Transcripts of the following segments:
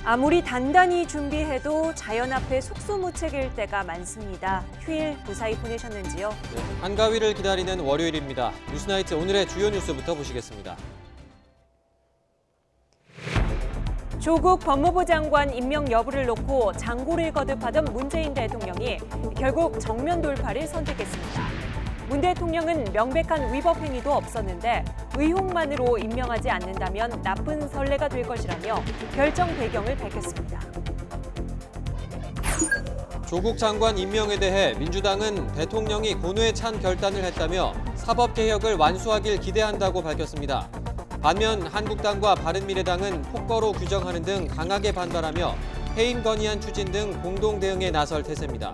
아무리 단단히 준비해도 자연 앞에 속수무책일 때가 많습니다. 휴일 무사히 보내셨는지요? 네, 한가위를 기다리는 월요일입니다. 뉴스나이트 오늘의 주요 뉴스부터 보시겠습니다. 조국 법무부 장관 임명 여부를 놓고 장고를 거듭하던 문재인 대통령이 결국 정면 돌파를 선택했습니다. 문 대통령은 명백한 위법 행위도 없었는데 의혹만으로 임명하지 않는다면 나쁜 선례가 될 것이라며 결정 배경을 밝혔습니다. 조국 장관 임명에 대해 민주당은 대통령이 고뇌에 찬 결단을 했다며 사법개혁을 완수하길 기대한다고 밝혔습니다. 반면 한국당과 바른미래당은 폭거로 규정하는 등 강하게 반발하며 해임 건의안 추진 등 공동 대응에 나설 태세입니다.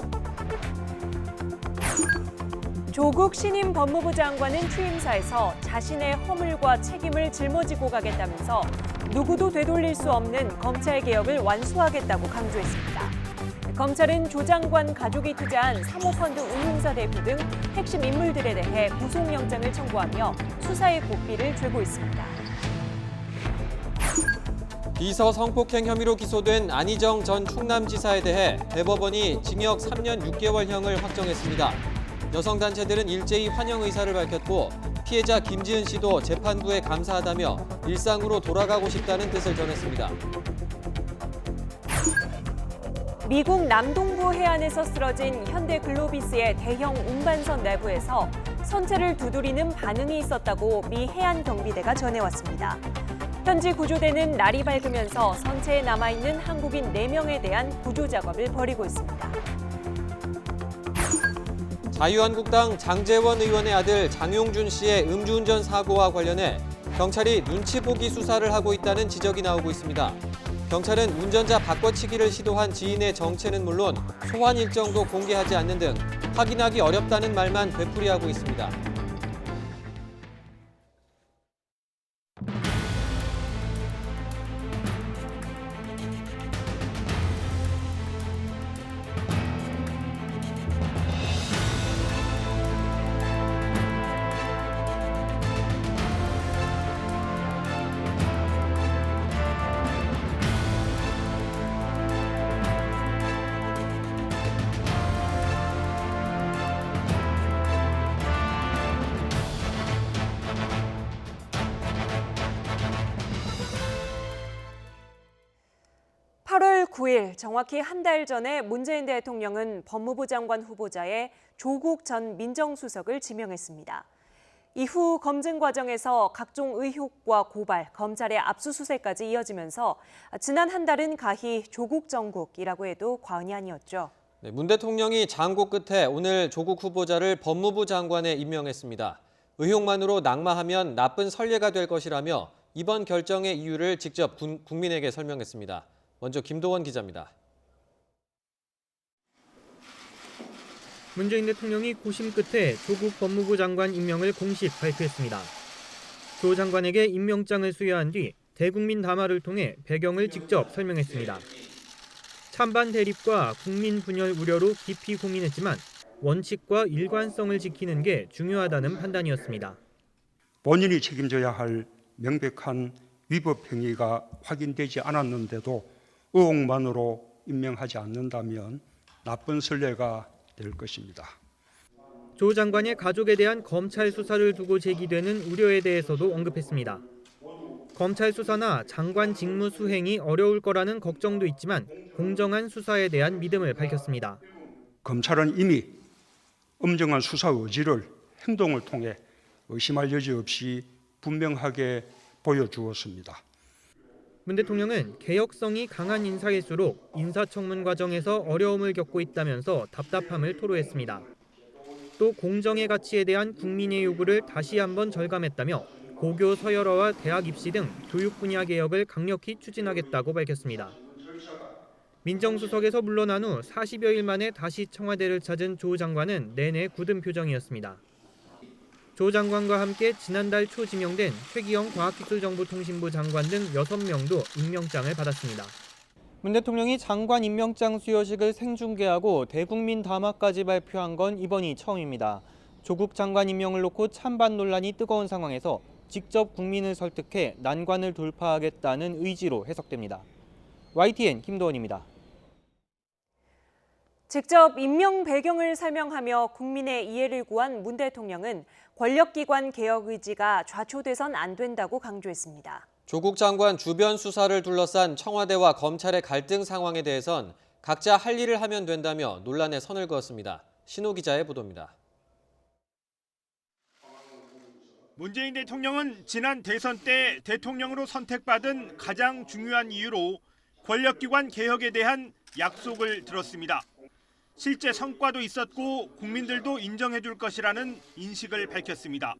조국 신임 법무부 장관은 취임사에서 자신의 허물과 책임을 짊어지고 가겠다면서 누구도 되돌릴 수 없는 검찰 개혁을 완수하겠다고 강조했습니다. 검찰은 조 장관 가족이 투자한 사모펀드 운용사 대표 등 핵심 인물들에 대해 구속영장을 청구하며 수사의 고삐를 죄고 있습니다. 비서 성폭행 혐의로 기소된 안희정 전 충남지사에 대해 대법원이 징역 3년 6개월형을 확정했습니다. 여성단체들은 일제히 환영 의사를 밝혔고 피해자 김지은 씨도 재판부에 감사하다며 일상으로 돌아가고 싶다는 뜻을 전했습니다. 미국 남동부 해안에서 쓰러진 현대 글로비스의 대형 운반선 내부에서 선체를 두드리는 반응이 있었다고 미 해안경비대가 전해왔습니다. 현지 구조대는 날이 밝으면서 선체에 남아있는 한국인 4명에 대한 구조 작업을 벌이고 있습니다. 자유한국당 장제원 의원의 아들 장용준 씨의 음주운전 사고와 관련해 경찰이 눈치 보기 수사를 하고 있다는 지적이 나오고 있습니다. 경찰은 운전자 바꿔치기를 시도한 지인의 정체는 물론 소환 일정도 공개하지 않는 등 확인하기 어렵다는 말만 되풀이하고 있습니다. (8월 9일) 정확히 한 달 전에 문재인 대통령은 법무부 장관 후보자에 조국 전 민정수석을 지명했습니다. 이후 검증 과정에서 각종 의혹과 고발, 검찰의 압수수색까지 이어지면서 지난 한 달은 가히 조국 정국이라고 해도 과언이 아니었죠. 네, 문 대통령이 장고 끝에 오늘 조국 후보자를 법무부 장관에 임명했습니다. 의혹만으로 낙마하면 나쁜 선례가 될 것이라며 이번 결정의 이유를 직접 국민에게 설명했습니다. 먼저 김도원 기자입니다. 문재인 대통령이 고심 끝에 조국 법무부 장관 임명을 공식 발표했습니다. 조 장관에게 임명장을 수여한 뒤 대국민 담화를 통해 배경을 직접 설명했습니다. 찬반 대립과 국민 분열 우려로 깊이 고민했지만 원칙과 일관성을 지키는 게 중요하다는 판단이었습니다. 본인이 책임져야 할 명백한 위법 행위가 확인되지 않았는데도 의혹만으로 임명하지 않는다면 나쁜 선례가 될 것입니다. 조 장관의 가족에 대한 검찰 수사를 두고 제기되는 우려에 대해서도 언급했습니다. 검찰 수사나 장관 직무 수행이 어려울 거라는 걱정도 있지만 공정한 수사에 대한 믿음을 밝혔습니다. 검찰은 이미 엄정한 수사 의지를 행동을 통해 의심할 여지 없이 분명하게 보여주었습니다. 문 대통령은 개혁성이 강한 인사일수록 인사청문 과정에서 어려움을 겪고 있다면서 답답함을 토로했습니다. 또 공정의 가치에 대한 국민의 요구를 다시 한번 절감했다며 고교 서열화와 대학 입시 등 교육 분야 개혁을 강력히 추진하겠다고 밝혔습니다. 민정수석에서 물러난 후 40여일 만에 다시 청와대를 찾은 조 장관은 내내 굳은 표정이었습니다. 조 장관과 함께 지난달 초 지명된 최기영 과학기술정보통신부 장관 등 6명도 임명장을 받았습니다. 문 대통령이 장관 임명장 수여식을 생중계하고 대국민 담화까지 발표한 건 이번이 처음입니다. 조국 장관 임명을 놓고 찬반 논란이 뜨거운 상황에서 직접 국민을 설득해 난관을 돌파하겠다는 의지로 해석됩니다. YTN 김도원입니다. 직접 임명 배경을 설명하며 국민의 이해를 구한 문 대통령은 권력기관 개혁 의지가 좌초돼선 안 된다고 강조했습니다. 조국 장관 주변 수사를 둘러싼 청와대와 검찰의 갈등 상황에 대해선 각자 할 일을 하면 된다며 논란에 선을 그었습니다. 신호 기자의 보도입니다. 문재인 대통령은 지난 대선 때 대통령으로 선택받은 가장 중요한 이유로 권력기관 개혁에 대한 약속을 들었습니다. 실제 성과도 있었고 국민들도 인정해 줄 것이라는 인식을 밝혔습니다.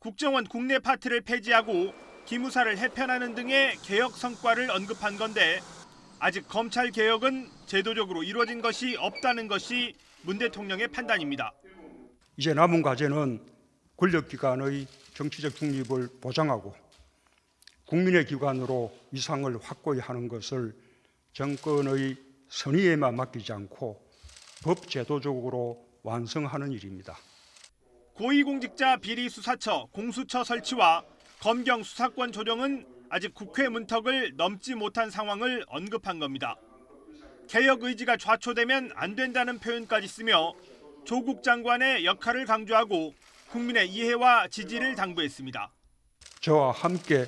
국정원 국내 파트를 폐지하고 기무사를 해편하는 등의 개혁 성과를 언급한 건데 아직 검찰 개혁은 제도적으로 이루어진 것이 없다는 것이 문 대통령의 판단입니다. 이제 남은 과제는 권력기관의 정치적 중립을 보장하고 국민의 기관으로 위상을 확고히 하는 것을 정권의 선의에만 맡기지 않고 법제도적으로 완성하는 일입니다. 고위공직자 비리수사처, 공수처 설치와 검경 수사권 조정은 아직 국회 문턱을 넘지 못한 상황을 언급한 겁니다. 개혁 의지가 좌초되면 안 된다는 표현까지 쓰며 조국 장관의 역할을 강조하고 국민의 이해와 지지를 당부했습니다. 저와 함께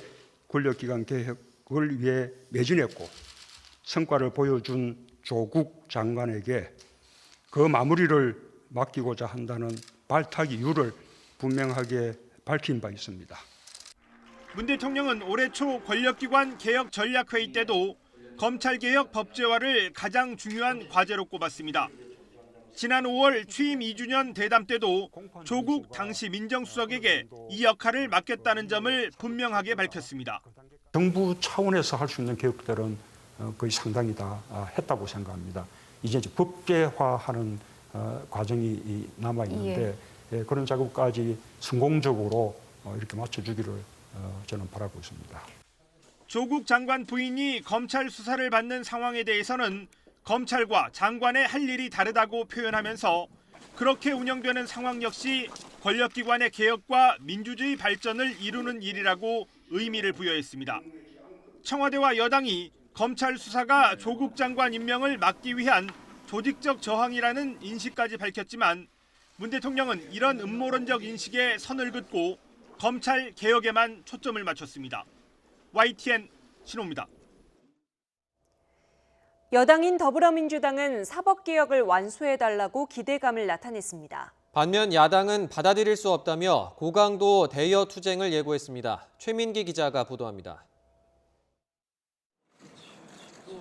권력기관 개혁을 위해 매진했고 성과를 보여준 조국 장관에게 그 마무리를 맡기고자 한다는 발탁 이유를 분명하게 밝힌 바 있습니다. 문 대통령은 올해 초 권력기관 개혁 전략회의 때도 검찰개혁 법제화를 가장 중요한 과제로 꼽았습니다. 지난 5월 취임 2주년 대담 때도 조국 당시 민정수석에게 이 역할을 맡겼다는 점을 분명하게 밝혔습니다. 정부 차원에서 할 수 있는 개혁들은 거의 상당히 다 했다고 생각합니다. 이제 법제화하는 과정이 남아 있는데 그런 작업까지 성공적으로 이렇게 맞춰주기를 저는 바라고 있습니다. 조국 장관 부인이 검찰 수사를 받는 상황에 대해서는 검찰과 장관의 할 일이 다르다고 표현하면서 그렇게 운영되는 상황 역시 권력기관의 개혁과 민주주의 발전을 이루는 일이라고 의미를 부여했습니다. 청와대와 여당이 검찰 수사가 조국 장관 임명을 막기 위한 조직적 저항이라는 인식까지 밝혔지만 문 대통령은 이런 음모론적 인식에 선을 긋고 검찰 개혁에만 초점을 맞췄습니다. YTN 신호입니다. 여당인 더불어민주당은 사법개혁을 완수해달라고 기대감을 나타냈습니다. 반면 야당은 받아들일 수 없다며 고강도 대여 투쟁을 예고했습니다. 최민기 기자가 보도합니다.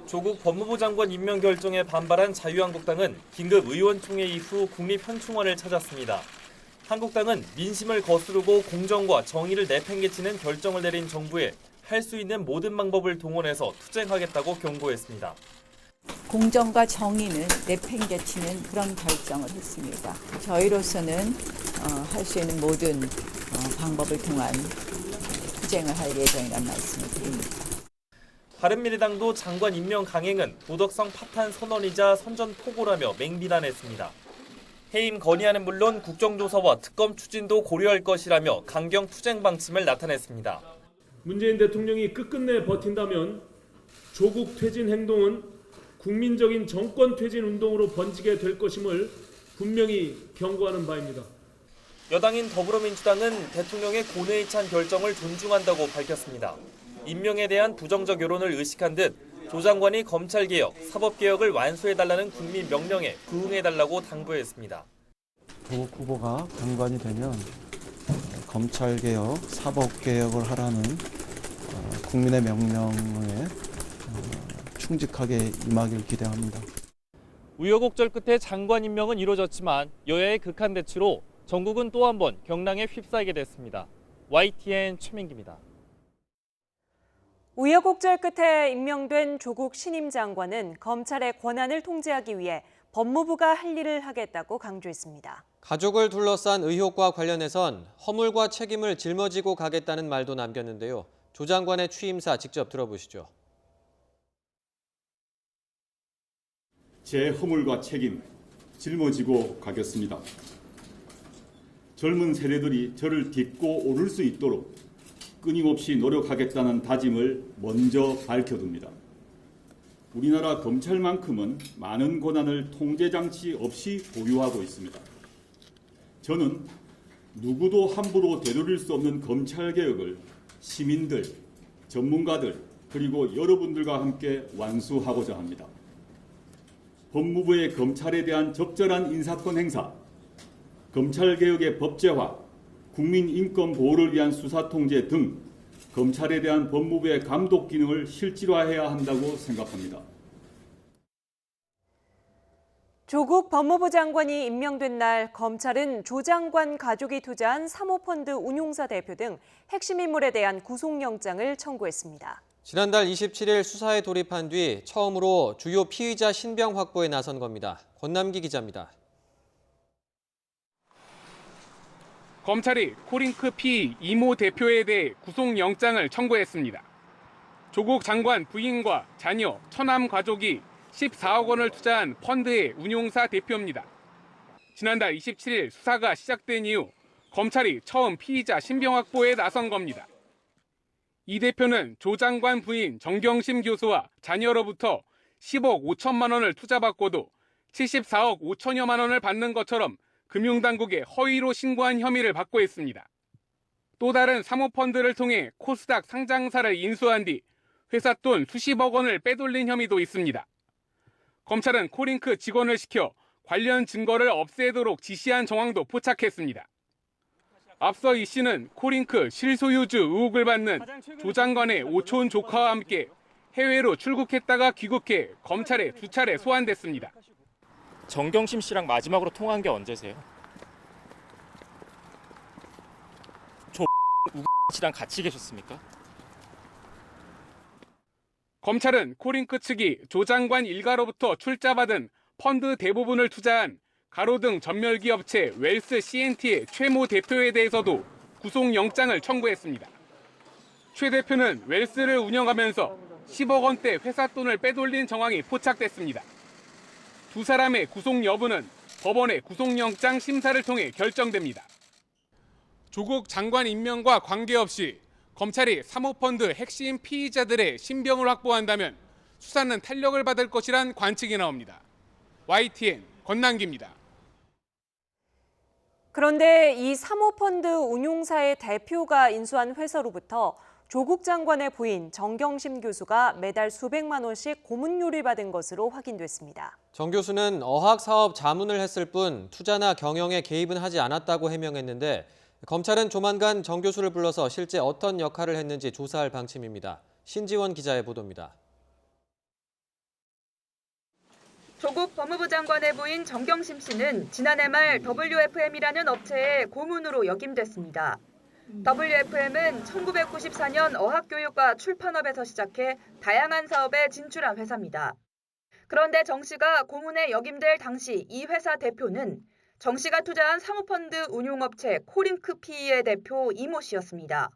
조국 법무부 장관 임명 결정에 반발한 자유한국당은 긴급 의원총회 이후 국립현충원을 찾았습니다. 한국당은 민심을 거스르고 공정과 정의를 내팽개치는 결정을 내린 정부에 할 수 있는 모든 방법을 동원해서 투쟁하겠다고 경고했습니다. 공정과 정의는 내팽개치는 그런 결정을 했습니다. 저희로서는 할 수 있는 모든 방법을 통한 투쟁을 할 예정이라는 말씀을 드립니다. 바른미래당도 장관 임명 강행은 도덕성 파탄 선언이자 선전포고라며 맹비난했습니다. 해임 건의안은 물론 국정조사와 특검 추진도 고려할 것이라며 강경 투쟁 방침을 나타냈습니다. 문재인 대통령이 끝끝내 버틴다면 조국 퇴진 행동은 국민적인 정권 퇴진 운동으로 번지게 될 것임을 분명히 경고하는 바입니다. 여당인 더불어민주당은 대통령의 고뇌에 찬 결정을 존중한다고 밝혔습니다. 임명에 대한 부정적 여론을 의식한 듯 조 장관이 검찰개혁, 사법개혁을 완수해달라는 국민 명령에 부응해달라고 당부했습니다. 조국 후보가 장관이 되면 검찰개혁, 사법개혁을 하라는 국민의 명령에 충직하게 임하길 기대합니다. 우여곡절 끝에 장관 임명은 이루어졌지만 여야의 극한 대치로 전국은 또 한 번 경랑에 휩싸이게 됐습니다. YTN 최민기입니다. 우여곡절 끝에 임명된 조국 신임 장관은 검찰의 권한을 통제하기 위해 법무부가 할 일을 하겠다고 강조했습니다. 가족을 둘러싼 의혹과 관련해선 허물과 책임을 짊어지고 가겠다는 말도 남겼는데요. 조 장관의 취임사 직접 들어보시죠. 제 허물과 책임 짊어지고 가겠습니다. 젊은 세대들이 저를 딛고 오를 수 있도록 끊임없이 노력하겠다는 다짐을 먼저 밝혀둡니다. 우리나라 검찰만큼은 많은 권한을 통제장치 없이 보유하고 있습니다. 저는 누구도 함부로 되돌릴 수 없는 검찰개혁을 시민들, 전문가들, 그리고 여러분들과 함께 완수하고자 합니다. 법무부의 검찰에 대한 적절한 인사권 행사, 검찰개혁의 법제화, 국민 인권 보호를 위한 수사 통제 등 검찰에 대한 법무부의 감독 기능을 실질화해야 한다고 생각합니다. 조국 법무부 장관이 임명된 날 검찰은 조 장관 가족이 투자한 사모펀드 운용사 대표 등 핵심 인물에 대한 구속영장을 청구했습니다. 지난달 27일 수사에 돌입한 뒤 처음으로 주요 피의자 신병 확보에 나선 겁니다. 권남기 기자입니다. 검찰이 코링크 P 이모 대표에 대해 구속영장을 청구했습니다. 조국 장관 부인과 자녀, 처남 가족이 14억 원을 투자한 펀드의 운용사 대표입니다. 지난달 27일 수사가 시작된 이후 검찰이 처음 피의자 신병 확보에 나선 겁니다. 이 대표는 조 장관 부인 정경심 교수와 자녀로부터 10억 5천만 원을 투자받고도 74억 5천여만 원을 받는 것처럼 금융당국에 허위로 신고한 혐의를 받고 있습니다. 또 다른 사모펀드를 통해 코스닥 상장사를 인수한 뒤 회사 돈 수십억 원을 빼돌린 혐의도 있습니다. 검찰은 코링크 직원을 시켜 관련 증거를 없애도록 지시한 정황도 포착했습니다. 앞서 이 씨는 코링크 실소유주 의혹을 받는 조 장관의 오촌 조카와 함께 해외로 출국했다가 귀국해 검찰에 2차례 소환됐습니다. 정경심 씨랑 마지막으로 통화한 게 언제세요? 조 씨랑 같이 계셨습니까? 검찰은 코링크 측이 조 장관 일가로부터 출자받은 펀드 대부분을 투자한 가로등 전멸기업체 웰스 CNT의 최모 대표에 대해서도 구속영장을 청구했습니다. 최 대표는 웰스를 운영하면서 10억 원대 회사 돈을 빼돌린 정황이 포착됐습니다. 두 사람의 구속 여부는 법원의 구속영장 심사를 통해 결정됩니다. 조국 장관 임명과 관계없이 검찰이 사모펀드 핵심 피의자들의 신병을 확보한다면 수사는 탄력을 받을 것이란 관측이 나옵니다. YTN 권남기입니다. 그런데 이 사모펀드 운용사의 대표가 인수한 회사로부터 조국 장관의 부인 정경심 교수가 매달 수백만 원씩 고문료를 받은 것으로 확인됐습니다. 정 교수는 어학사업 자문을 했을 뿐 투자나 경영에 개입은 하지 않았다고 해명했는데 검찰은 조만간 정 교수를 불러서 실제 어떤 역할을 했는지 조사할 방침입니다. 신지원 기자의 보도입니다. 조국 법무부 장관의 부인 정경심 씨는 지난해 말 WFM이라는 업체의 고문으로 역임됐습니다. WFM은 1994년 어학교육과 출판업에서 시작해 다양한 사업에 진출한 회사입니다. 그런데 정 씨가 고문에 역임될 당시 이 회사 대표는 정 씨가 투자한 사모펀드 운용업체 코링크 PE의 대표 이모 씨였습니다.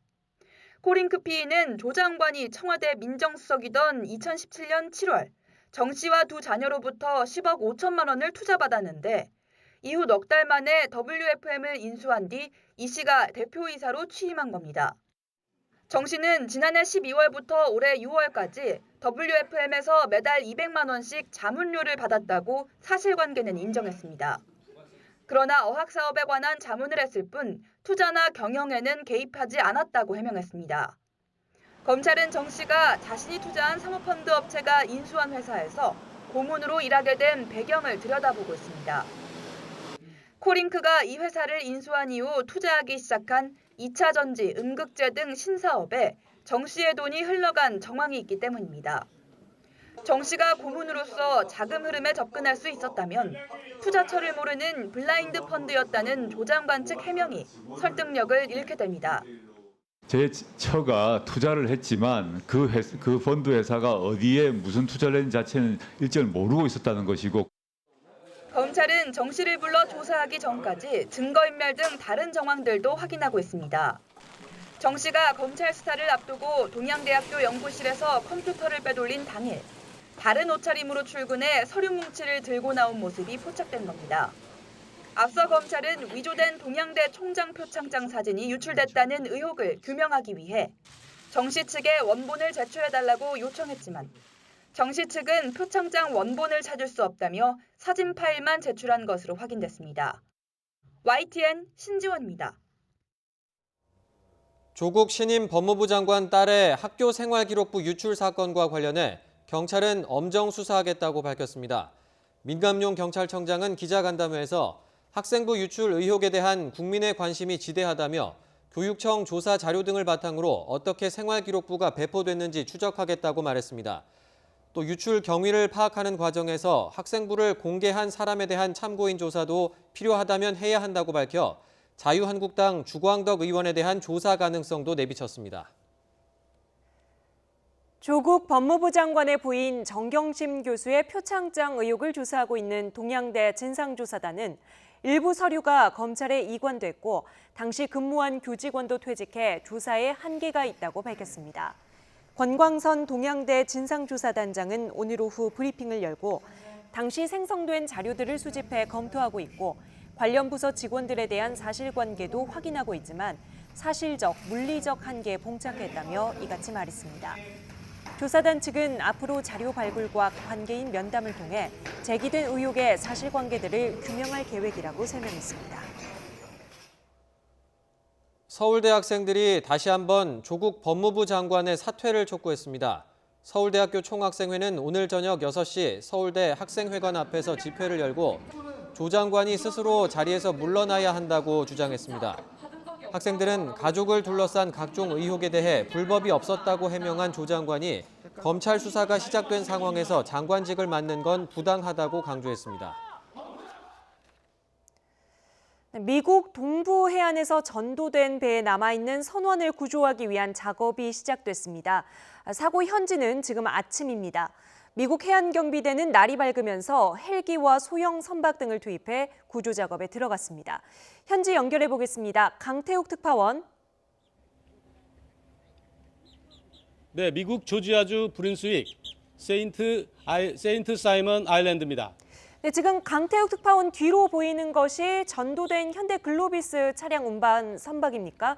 코링크 PE는 조 장관이 청와대 민정수석이던 2017년 7월 정 씨와 두 자녀로부터 10억 5천만 원을 투자받았는데 이후 넉 달 만에 WFM을 인수한 뒤 이 씨가 대표이사로 취임한 겁니다. 정 씨는 지난해 12월부터 올해 6월까지 WFM에서 매달 200만 원씩 자문료를 받았다고 사실관계는 인정했습니다. 그러나 어학사업에 관한 자문을 했을 뿐 투자나 경영에는 개입하지 않았다고 해명했습니다. 검찰은 정 씨가 자신이 투자한 사모펀드 업체가 인수한 회사에서 고문으로 일하게 된 배경을 들여다보고 있습니다. 코링크가 이 회사를 인수한 이후 투자하기 시작한 2차 전지, 음극재 등 신사업에 정 씨의 돈이 흘러간 정황이 있기 때문입니다. 정 씨가 고문으로서 자금 흐름에 접근할 수 있었다면 투자처를 모르는 블라인드 펀드였다는 조 장관 측 해명이 설득력을 잃게 됩니다. 제 처가 투자를 했지만 그 펀드 회사가 어디에 무슨 투자를 했는지 자체는 일절 모르고 있었다는 것이고 검찰은 정 씨를 불러 조사하기 전까지 증거인멸 등 다른 정황들도 확인하고 있습니다. 정 씨가 검찰 수사를 앞두고 동양대학교 연구실에서 컴퓨터를 빼돌린 당일 다른 옷차림으로 출근해 서류 뭉치를 들고 나온 모습이 포착된 겁니다. 앞서 검찰은 위조된 동양대 총장 표창장 사진이 유출됐다는 의혹을 규명하기 위해 정 씨 측에 원본을 제출해달라고 요청했지만 정 씨 측은 표창장 원본을 찾을 수 없다며 사진 파일만 제출한 것으로 확인됐습니다. YTN 신지원입니다. 조국 신임 법무부 장관 딸의 학교 생활기록부 유출 사건과 관련해 경찰은 엄정 수사하겠다고 밝혔습니다. 민감용 경찰청장은 기자간담회에서 학생부 유출 의혹에 대한 국민의 관심이 지대하다며 교육청 조사 자료 등을 바탕으로 어떻게 생활기록부가 배포됐는지 추적하겠다고 말했습니다. 또 유출 경위를 파악하는 과정에서 학생부를 공개한 사람에 대한 참고인 조사도 필요하다면 해야 한다고 밝혀 자유한국당 주광덕 의원에 대한 조사 가능성도 내비쳤습니다. 조국 법무부 장관의 부인 정경심 교수의 표창장 의혹을 조사하고 있는 동양대 진상조사단은 일부 서류가 검찰에 이관됐고 당시 근무한 교직원도 퇴직해 조사에 한계가 있다고 밝혔습니다. 권광선 동양대 진상조사단장은 오늘 오후 브리핑을 열고 당시 생성된 자료들을 수집해 검토하고 있고 관련 부서 직원들에 대한 사실관계도 확인하고 있지만 사실적, 물리적 한계에 봉착했다며 이같이 말했습니다. 조사단 측은 앞으로 자료 발굴과 관계인 면담을 통해 제기된 의혹의 사실관계들을 규명할 계획이라고 설명했습니다. 서울대 학생들이 다시 한번 조국 법무부 장관의 사퇴를 촉구했습니다. 서울대학교 총학생회는 오늘 저녁 6시 서울대 학생회관 앞에서 집회를 열고 조 장관이 스스로 자리에서 물러나야 한다고 주장했습니다. 학생들은 가족을 둘러싼 각종 의혹에 대해 불법이 없었다고 해명한 조 장관이 검찰 수사가 시작된 상황에서 장관직을 맡는 건 부당하다고 강조했습니다. 미국 동부 해안에서 전도된 배에 남아있는 선원을 구조하기 위한 작업이 시작됐습니다. 사고 현지는 지금 아침입니다. 미국 해안경비대는 날이 밝으면서 헬기와 소형 선박 등을 투입해 구조 작업에 들어갔습니다. 현지 연결해 보겠습니다. 강태욱 특파원. 네, 미국 조지아주 브룬스윅 세인트 사이먼 아일랜드입니다. 네, 지금 강태욱 특파원 뒤로 보이는 것이 전도된 현대 글로비스 차량 운반 선박입니까?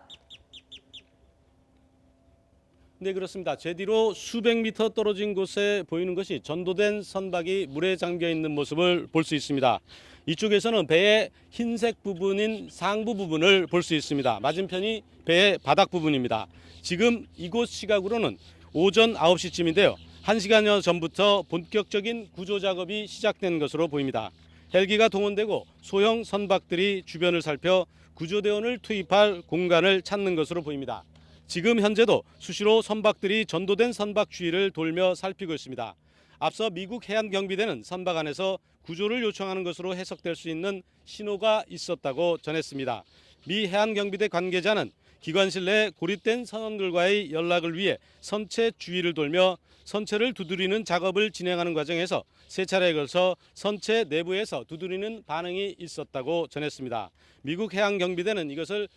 네, 그렇습니다. 제 뒤로 수백 미터 떨어진 곳에 보이는 것이 전도된 선박이 물에 잠겨 있는 모습을 볼 수 있습니다. 이쪽에서는 배의 흰색 부분인 상부 부분을 볼 수 있습니다. 맞은편이 배의 바닥 부분입니다. 지금 이곳 시각으로는 오전 9시쯤인데요. 1시간여 전부터 본격적인 구조 작업이 시작된 것으로 보입니다. 헬기가 동원되고 소형 선박들이 주변을 살펴 구조대원을 투입할 공간을 찾는 것으로 보입니다. 지금 현재도 수시로 선박들이 전도된 선박 주위를 돌며 살피고 있습니다. 앞서 미국 해안경비대는 선박 안에서 구조를 요청하는 것으로 해석될 수 있는 신호가 있었다고 전했습니다. 미 해안경비대 관계자는 기관실 내 고립된 선원들과의 연락을 위해 선체 주위를 돌며 선체를 두드리는 작업을 진행하는 과정에서 세 차례에 걸쳐 선체 내부에서 두드리는 반응이 있었다고 전했습니다. 미국 해양경비대는 이것을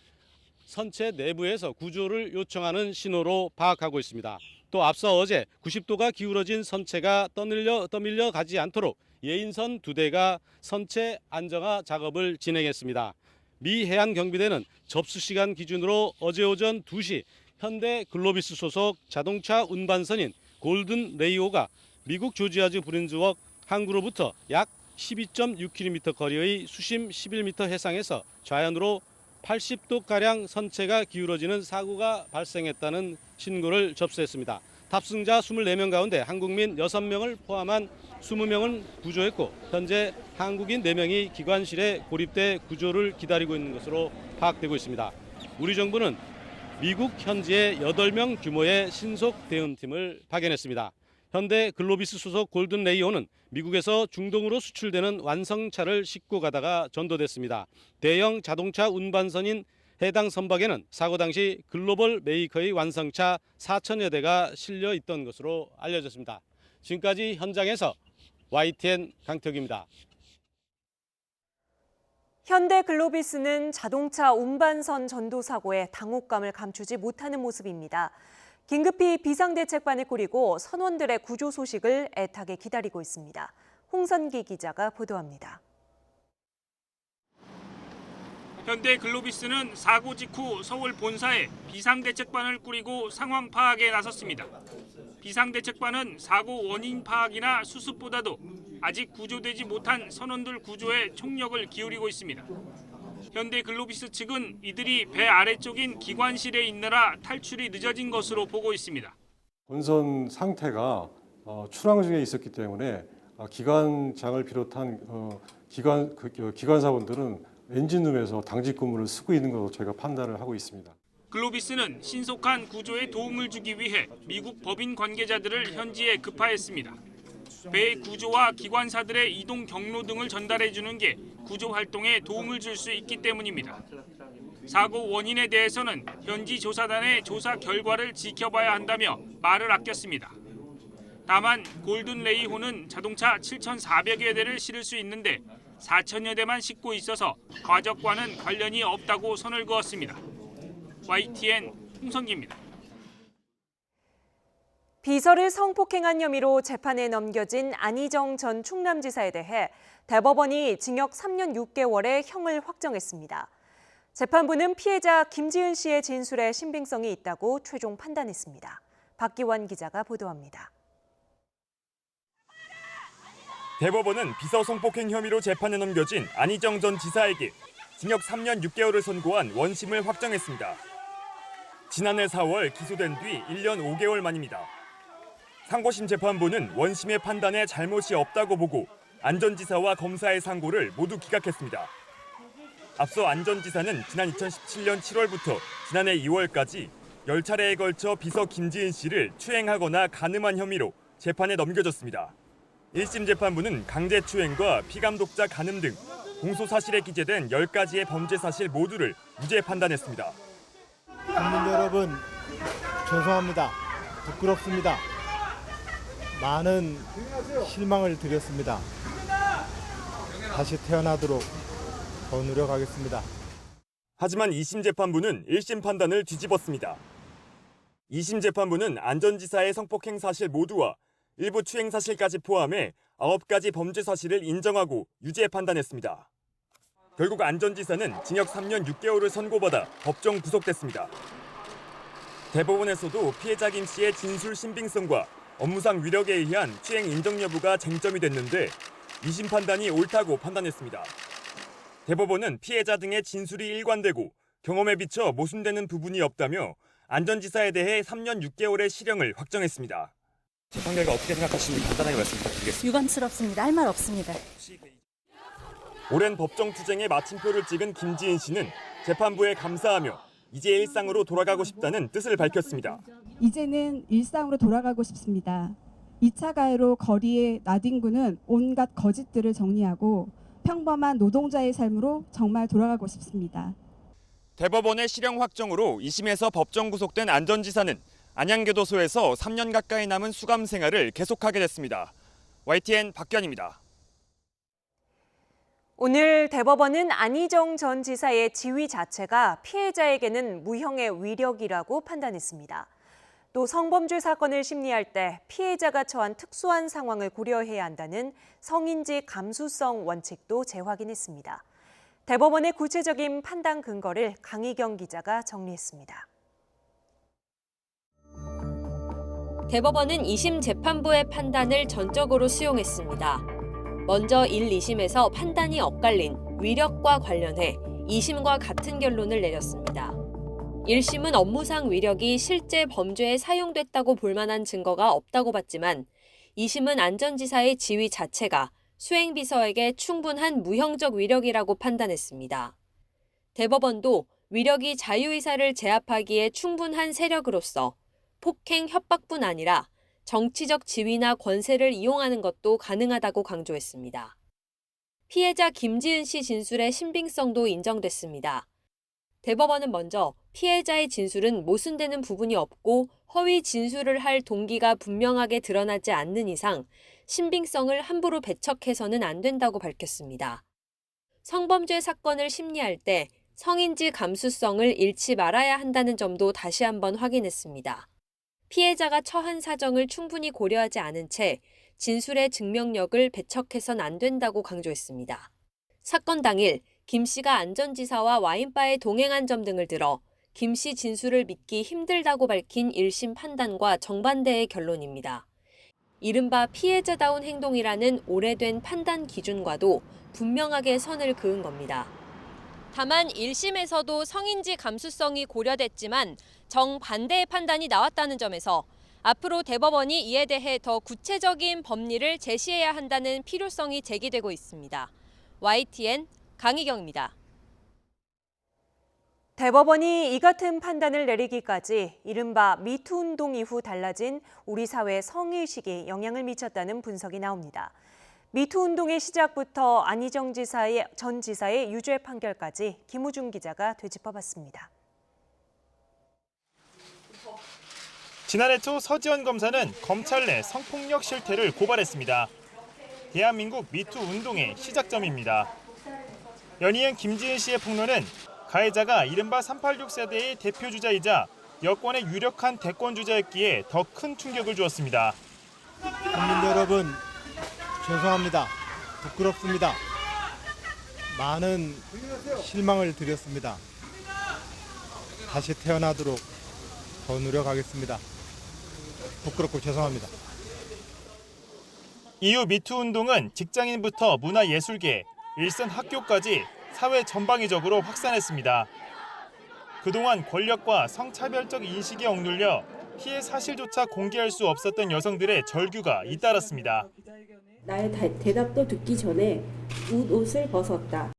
선체 내부에서 구조를 요청하는 신호로 파악하고 있습니다. 또 앞서 어제 90도가 기울어진 선체가 떠밀려 가지 않도록 예인선 2대가 선체 안정화 작업을 진행했습니다. 미 해안경비대는 접수 시간 기준으로 어제 오전 2시 현대 글로비스 소속 자동차 운반선인 골든 레이오가 미국 조지아주 브룬스윅 항구로부터 약 12.6km 거리의 수심 11m 해상에서 좌연으로 80도가량 선체가 기울어지는 사고가 발생했다는 신고를 접수했습니다. 탑승자 24명 가운데 한국민 6명을 포함한 20명은 구조했고 현재 한국인 4명이 기관실에 고립돼 구조를 기다리고 있는 것으로 파악되고 있습니다. 우리 정부는 미국 현지에 8명 규모의 신속 대응팀을 파견했습니다. 현대 글로비스 소속 골든 레이오는 미국에서 중동으로 수출되는 완성차를 싣고 가다가 전도됐습니다. 대형 자동차 운반선인 해당 선박에는 사고 당시 글로벌 메이커의 완성차 4천여 대가 실려 있던 것으로 알려졌습니다. 지금까지 현장에서 YTN 강태욱입니다. 현대 글로비스는 자동차 운반선 전도 사고에 당혹감을 감추지 못하는 모습입니다. 긴급히 비상대책반을 꾸리고 선원들의 구조 소식을 애타게 기다리고 있습니다. 홍선기 기자가 보도합니다. 현대 글로비스는 사고 직후 서울 본사에 비상대책반을 꾸리고 상황 파악에 나섰습니다. 비상대책반은 사고 원인 파악이나 수습보다도 아직 구조되지 못한 선원들 구조에 총력을 기울이고 있습니다. 현대글로비스 측은 이들이 배 아래쪽인 기관실에 있느라 탈출이 늦어진 것으로 보고 있습니다. 본선 상태가 출항 중에 있었기 때문에 기관장을 비롯한 기관사분들은 엔진룸에서 당직 근무를 쓰고 있는 것으로 저희가 판단을 하고 있습니다. 글로비스는 신속한 구조에 도움을 주기 위해 미국 법인 관계자들을 현지에 급파했습니다. 배의 구조와 기관사들의 이동 경로 등을 전달해 주는 게 구조 활동에 도움을 줄 수 있기 때문입니다. 사고 원인에 대해서는 현지 조사단의 조사 결과를 지켜봐야 한다며 말을 아꼈습니다. 다만 골든 레이호는 자동차 7,400여 대를 실을 수 있는데 4,000여 대만 싣고 있어서 과적과는 관련이 없다고 선을 그었습니다. YTN 홍성기입니다. 비서를 성폭행한 혐의로 재판에 넘겨진 안희정 전 충남지사에 대해 대법원이 징역 3년 6개월의 형을 확정했습니다. 재판부는 피해자 김지은 씨의 진술에 신빙성이 있다고 최종 판단했습니다. 박기원 기자가 보도합니다. 대법원은 비서 성폭행 혐의로 재판에 넘겨진 안희정 전 지사에게 징역 3년 6개월을 선고한 원심을 확정했습니다. 지난해 4월 기소된 뒤 1년 5개월 만입니다. 상고심 재판부는 원심의 판단에 잘못이 없다고 보고 안 전 지사와 검사의 상고를 모두 기각했습니다. 앞서 안 전 지사는 지난 2017년 7월부터 지난해 2월까지 10차례에 걸쳐 비서 김지은 씨를 추행하거나 간음한 혐의로 재판에 넘겨졌습니다. 1심 재판부는 강제추행과 피감독자 간음 등 공소사실에 기재된 10가지의 범죄 사실 모두를 무죄 판단했습니다. 국민 여러분, 죄송합니다. 부끄럽습니다. 많은 실망을 드렸습니다. 다시 태어나도록 더 노력하겠습니다. 하지만 2심 재판부는 1심 판단을 뒤집었습니다. 2심 재판부는 안 전 지사의 성폭행 사실 모두와 일부 추행 사실까지 포함해 9가지 범죄 사실을 인정하고 유죄 판단했습니다. 결국 안 전 지사는 징역 3년 6개월을 선고받아 법정 구속됐습니다. 대법원에서도 피해자 김 씨의 진술 신빙성과 업무상 위력에 의한 추행 인정 여부가 쟁점이 됐는데 2심 판단이 옳다고 판단했습니다. 대법원은 피해자 등의 진술이 일관되고 경험에 비춰 모순되는 부분이 없다며 안 전 지사에 대해 3년 6개월의 실형을 확정했습니다. 재판 결과 어떻게 생각하시는지 간단하게 말씀 부탁드리겠습니다. 유감스럽습니다. 할 말 없습니다. 오랜 법정 투쟁에 마침표를 찍은 김지은 씨는 재판부에 감사하며 이제 일상으로 돌아가고 싶다는 뜻을 밝혔습니다. 이제는 일상으로 돌아가고 싶습니다. 2차 가해로 거리에 나뒹구는 온갖 거짓들을 정리하고 평범한 노동자의 삶으로 정말 돌아가고 싶습니다. 대법원의 실형 확정으로 2심에서 법정 구속된 안 전 지사는 안양교도소에서 3년 가까이 남은 수감 생활을 계속하게 됐습니다. YTN 박견입니다. 오늘 대법원은 안희정 전 지사의 지위 자체가 피해자에게는 무형의 위력이라고 판단했습니다. 또 성범죄 사건을 심리할 때 피해자가 처한 특수한 상황을 고려해야 한다는 성인지 감수성 원칙도 재확인했습니다. 대법원의 구체적인 판단 근거를 강희경 기자가 정리했습니다. 대법원은 2심 재판부의 판단을 전적으로 수용했습니다. 먼저 1, 2심에서 판단이 엇갈린 위력과 관련해 2심과 같은 결론을 내렸습니다. 1심은 업무상 위력이 실제 범죄에 사용됐다고 볼 만한 증거가 없다고 봤지만 2심은 안 전 지사의 지위 자체가 수행비서에게 충분한 무형적 위력이라고 판단했습니다. 대법원도 위력이 자유의사를 제압하기에 충분한 세력으로서 폭행, 협박뿐 아니라 정치적 지위나 권세를 이용하는 것도 가능하다고 강조했습니다. 피해자 김지은 씨 진술의 신빙성도 인정됐습니다. 대법원은 먼저 피해자의 진술은 모순되는 부분이 없고 허위 진술을 할 동기가 분명하게 드러나지 않는 이상 신빙성을 함부로 배척해서는 안 된다고 밝혔습니다. 성범죄 사건을 심리할 때 성인지 감수성을 잃지 말아야 한다는 점도 다시 한번 확인했습니다. 피해자가 처한 사정을 충분히 고려하지 않은 채 진술의 증명력을 배척해선 안 된다고 강조했습니다. 사건 당일 김 씨가 안 전 지사와 와인바에 동행한 점 등을 들어 김 씨 진술을 믿기 힘들다고 밝힌 1심 판단과 정반대의 결론입니다. 이른바 피해자다운 행동이라는 오래된 판단 기준과도 분명하게 선을 그은 겁니다. 다만 1심에서도 성인지 감수성이 고려됐지만 정반대의 판단이 나왔다는 점에서 앞으로 대법원이 이에 대해 더 구체적인 법리를 제시해야 한다는 필요성이 제기되고 있습니다. YTN 강희경입니다. 대법원이 이 같은 판단을 내리기까지 이른바 미투 운동 이후 달라진 우리 사회 성의식이 영향을 미쳤다는 분석이 나옵니다. 미투 운동의 시작부터 안희정 전 지사의 유죄 판결까지 김우중 기자가 되짚어봤습니다. 지난해 초 서지현 검사는 검찰 내 성폭력 실태를 고발했습니다. 대한민국 미투 운동의 시작점입니다. 연이은 김지은 씨의 폭로는 가해자가 이른바 386 세대의 대표주자이자 여권의 유력한 대권주자였기에 더 큰 충격을 주었습니다. 국민 여러분, 죄송합니다. 부끄럽습니다. 많은 실망을 드렸습니다. 다시 태어나도록 더 노력하겠습니다. 부끄럽고 죄송합니다. 이후 미투 운동은 직장인부터 문화예술계, 일선 학교까지 사회 전방위적으로 확산했습니다. 그동안 권력과 성차별적 인식에 억눌려 피해 사실조차 공개할 수 없었던 여성들의 절규가 잇따랐습니다. 나의 대답도 듣기 전에 옷을 벗었다.